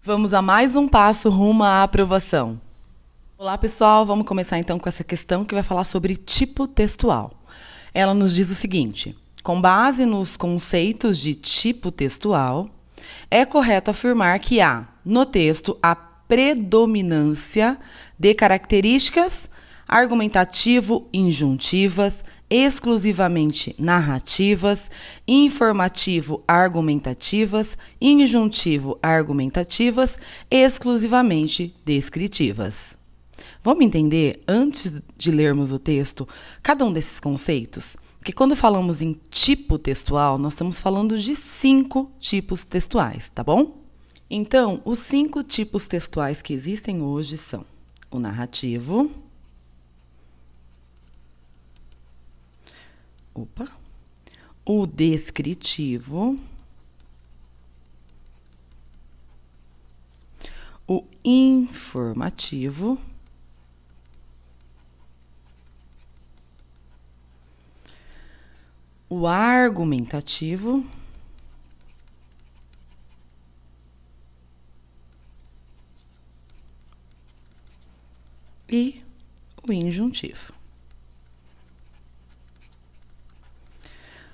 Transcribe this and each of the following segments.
Vamos a mais um passo rumo à aprovação. Olá, pessoal, vamos começar então com essa questão que vai falar sobre tipo textual. Ela nos diz o seguinte: com base nos conceitos de tipo textual, é correto afirmar que há, no texto, a predominância de características argumentativo-injuntivas, exclusivamente narrativas, informativo-argumentativas, injuntivo-argumentativas, exclusivamente descritivas. Vamos entender, antes de lermos o texto, cada um desses conceitos? Porque quando falamos em tipo textual, nós estamos falando de 5 tipos textuais, tá bom? Então, os 5 tipos textuais que existem hoje são o narrativo, o descritivo, o informativo, o argumentativo e o injuntivo.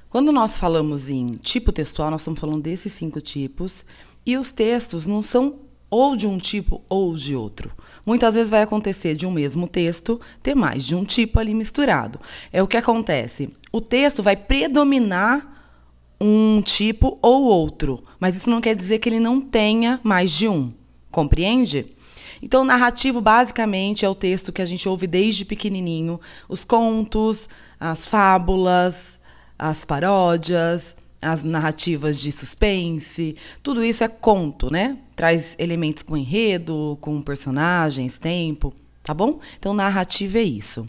Quando nós falamos em tipo textual, nós estamos falando desses 5 tipos, e os textos não são ou de um tipo ou de outro. Muitas vezes vai acontecer de um mesmo texto ter mais de um tipo ali misturado. É o que acontece. O texto vai predominar um tipo ou outro, mas isso não quer dizer que ele não tenha mais de um. Compreende? Então, o narrativo, basicamente, é o texto que a gente ouve desde pequenininho. Os contos, as fábulas, as paródias, as narrativas de suspense, tudo isso é conto, né? Traz elementos com enredo, com personagens, tempo, tá bom? Então, narrativo é isso.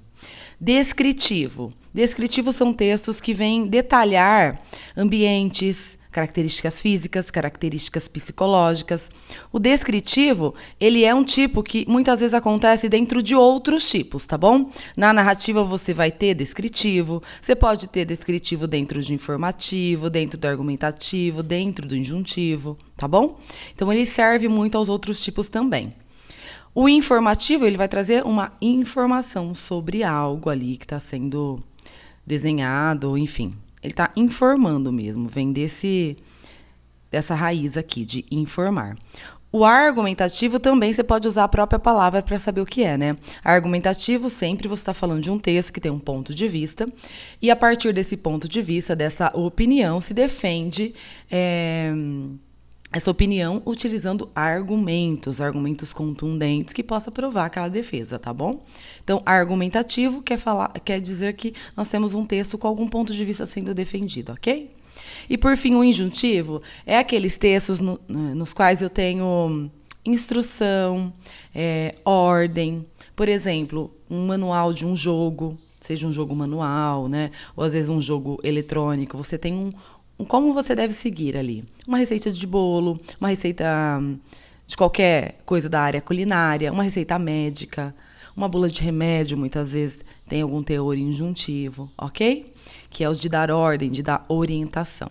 Descritivo. Descritivo são textos que vêm detalhar ambientes, características físicas, características psicológicas. O descritivo, ele é um tipo que muitas vezes acontece dentro de outros tipos, tá bom? Na narrativa você vai ter descritivo, você pode ter descritivo dentro de informativo, dentro do argumentativo, dentro do injuntivo, tá bom? Então ele serve muito aos outros tipos também. O informativo, ele vai trazer uma informação sobre algo ali que está sendo desenhado, enfim. Ele está informando mesmo, vem dessa raiz aqui, de informar. O argumentativo também você pode usar a própria palavra para saber o que é, né? Argumentativo, sempre você está falando de um texto que tem um ponto de vista, e a partir desse ponto de vista, dessa opinião, se defende essa opinião utilizando argumentos contundentes que possa provar aquela defesa, tá bom? Então, argumentativo quer dizer que nós temos um texto com algum ponto de vista sendo defendido, ok? E, por fim, o injuntivo é aqueles textos nos quais eu tenho instrução, ordem. Por exemplo, um manual de um jogo, seja um jogo manual, né? Ou às vezes um jogo eletrônico, você tem como você deve seguir ali. Uma receita de bolo, uma receita de qualquer coisa da área culinária, uma receita médica, uma bula de remédio, muitas vezes tem algum teor injuntivo, ok? Que é o de dar ordem, de dar orientação.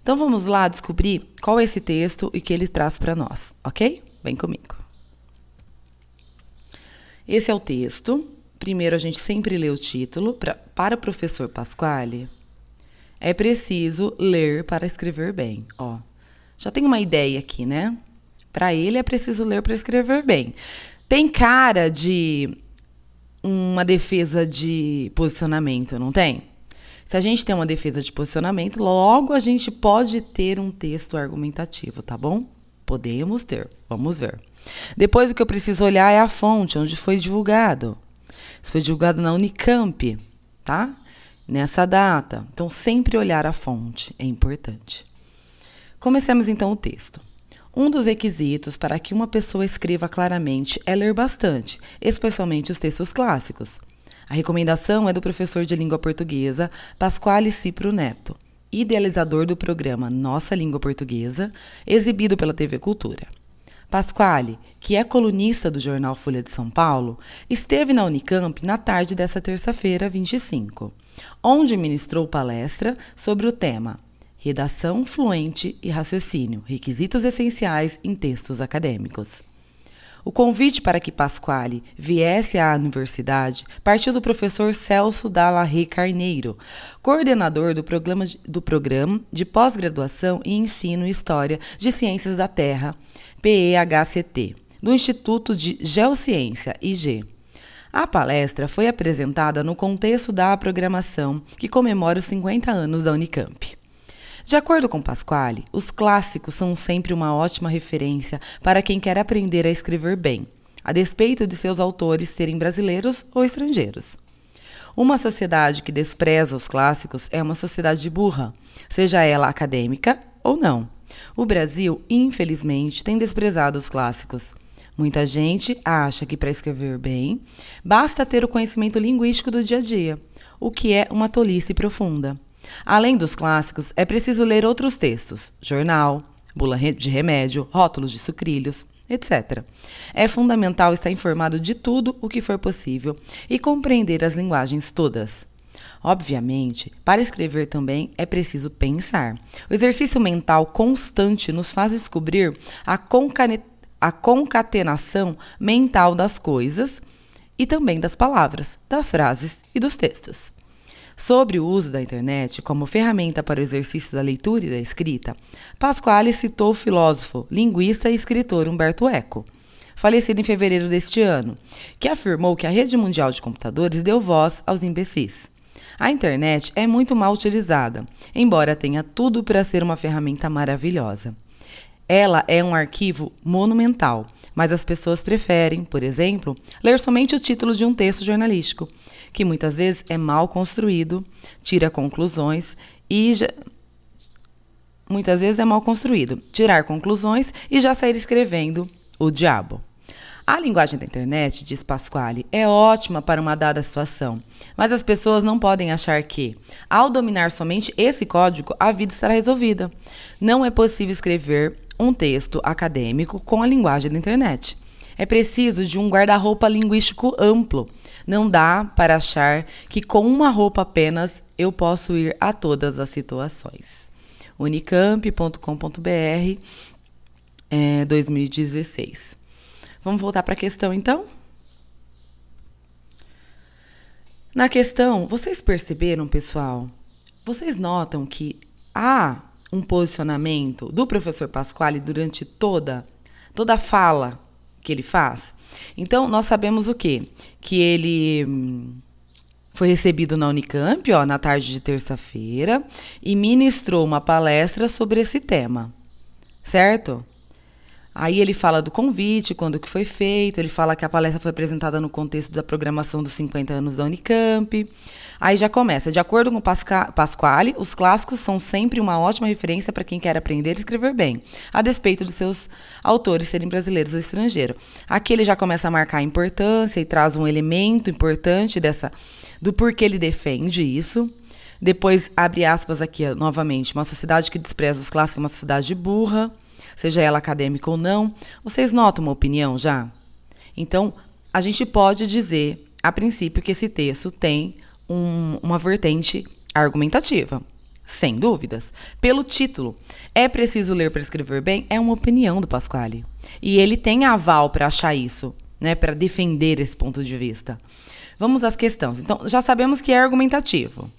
Então, vamos lá descobrir qual é esse texto e que ele traz para nós, ok? Vem comigo. Esse é o texto. Primeiro, a gente sempre lê o título. Para o professor Pasquale, é preciso ler para escrever bem. Ó, já tem uma ideia aqui, né? Para ele é preciso ler para escrever bem. Tem cara de uma defesa de posicionamento, não tem? Se a gente tem uma defesa de posicionamento, logo a gente pode ter um texto argumentativo, tá bom? Podemos ter, vamos ver. Depois o que eu preciso olhar é a fonte, onde foi divulgado. Isso foi divulgado na Unicamp, tá? Nessa data. Então, sempre olhar a fonte é importante. Comecemos, então, o texto. Um dos requisitos para que uma pessoa escreva claramente é ler bastante, especialmente os textos clássicos. A recomendação é do professor de língua portuguesa Pasquale Cipro Neto, idealizador do programa Nossa Língua Portuguesa, exibido pela TV Cultura. Pasquale, que é colunista do jornal Folha de São Paulo, esteve na Unicamp na tarde dessa terça-feira, 25, onde ministrou palestra sobre o tema Redação fluente e raciocínio, requisitos essenciais em textos acadêmicos. O convite para que Pasquale viesse à universidade partiu do professor Celso Dallahy Carneiro, coordenador do programa de pós-graduação em Ensino e História de Ciências da Terra, PEHCT, do Instituto de Geociência, IG. A palestra foi apresentada no contexto da programação que comemora os 50 anos da Unicamp. De acordo com Pasquale, os clássicos são sempre uma ótima referência para quem quer aprender a escrever bem, a despeito de seus autores serem brasileiros ou estrangeiros. Uma sociedade que despreza os clássicos é uma sociedade burra, seja ela acadêmica ou não. O Brasil, infelizmente, tem desprezado os clássicos. Muita gente acha que para escrever bem, basta ter o conhecimento linguístico do dia a dia, o que é uma tolice profunda. Além dos clássicos, é preciso ler outros textos, jornal, bula de remédio, rótulos de sucrilhos, etc. É fundamental estar informado de tudo o que for possível e compreender as linguagens todas. Obviamente, para escrever também é preciso pensar. O exercício mental constante nos faz descobrir a concatenação mental das coisas e também das palavras, das frases e dos textos. Sobre o uso da internet como ferramenta para o exercício da leitura e da escrita, Pasquale citou o filósofo, linguista e escritor Humberto Eco, falecido em fevereiro deste ano, que afirmou que a rede mundial de computadores deu voz aos imbecis. A internet é muito mal utilizada, embora tenha tudo para ser uma ferramenta maravilhosa. Ela é um arquivo monumental, mas as pessoas preferem, por exemplo, ler somente o título de um texto jornalístico, que muitas vezes é mal construído, tira conclusões e tirar conclusões e já sair escrevendo o diabo. A linguagem da internet, diz Pasquale, é ótima para uma dada situação, mas as pessoas não podem achar que, ao dominar somente esse código, a vida estará resolvida. Não é possível escrever um texto acadêmico com a linguagem da internet. É preciso de um guarda-roupa linguístico amplo. Não dá para achar que com uma roupa apenas eu posso ir a todas as situações. unicamp.com.br 2016. Vamos voltar para a questão, então? Na questão, vocês perceberam, pessoal? Vocês notam que há um posicionamento do professor Pasquale durante toda a fala que ele faz? Então, nós sabemos o quê? Que ele foi recebido na Unicamp, na tarde de terça-feira, e ministrou uma palestra sobre esse tema, certo? Aí ele fala do convite, quando que foi feito, ele fala que a palestra foi apresentada no contexto da programação dos 50 anos da Unicamp. Aí já começa, de acordo com Pasquale, os clássicos são sempre uma ótima referência para quem quer aprender e escrever bem, a despeito de seus autores serem brasileiros ou estrangeiros. Aqui ele já começa a marcar a importância e traz um elemento importante do porquê ele defende isso. Depois, abre aspas aqui novamente, uma sociedade que despreza os clássicos é uma sociedade burra, seja ela acadêmica ou não. Vocês notam uma opinião já? Então, a gente pode dizer, a princípio, que esse texto tem uma vertente argumentativa, sem dúvidas. Pelo título, é preciso ler para escrever bem, é uma opinião do Pasquale. E ele tem aval para achar isso, né, para defender esse ponto de vista. Vamos às questões. Então, já sabemos que é argumentativo.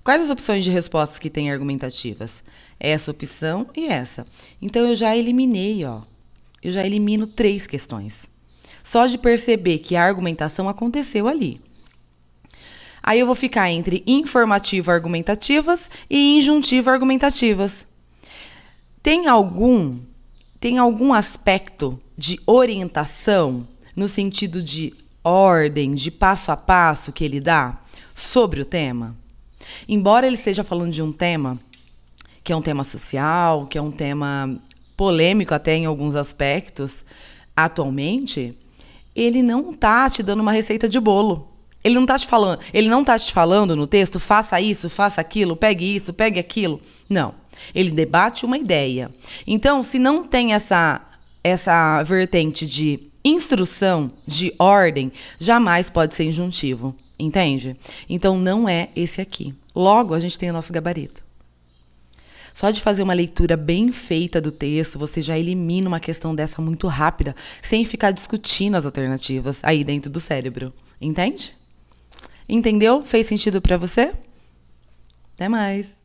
Quais as opções de respostas que tem argumentativas? Essa opção e essa. Então, eu já eliminei, eu já elimino 3 questões. Só de perceber que a argumentação aconteceu ali. Aí eu vou ficar entre informativo-argumentativas e injuntivo-argumentativas. Tem algum aspecto de orientação, no sentido de ordem, de passo a passo que ele dá sobre o tema? Embora ele esteja falando de um tema que é um tema social, que é um tema polêmico até em alguns aspectos, atualmente, ele não está te dando uma receita de bolo. Ele não está te falando no texto, faça isso, faça aquilo, pegue isso, pegue aquilo. Não. Ele debate uma ideia. Então, se não tem essa vertente de instrução, de ordem, jamais pode ser injuntivo. Entende? Então, não é esse aqui. Logo, a gente tem o nosso gabarito. Só de fazer uma leitura bem feita do texto, você já elimina uma questão dessa muito rápida, sem ficar discutindo as alternativas aí dentro do cérebro. Entende? Entendeu? Fez sentido para você? Até mais!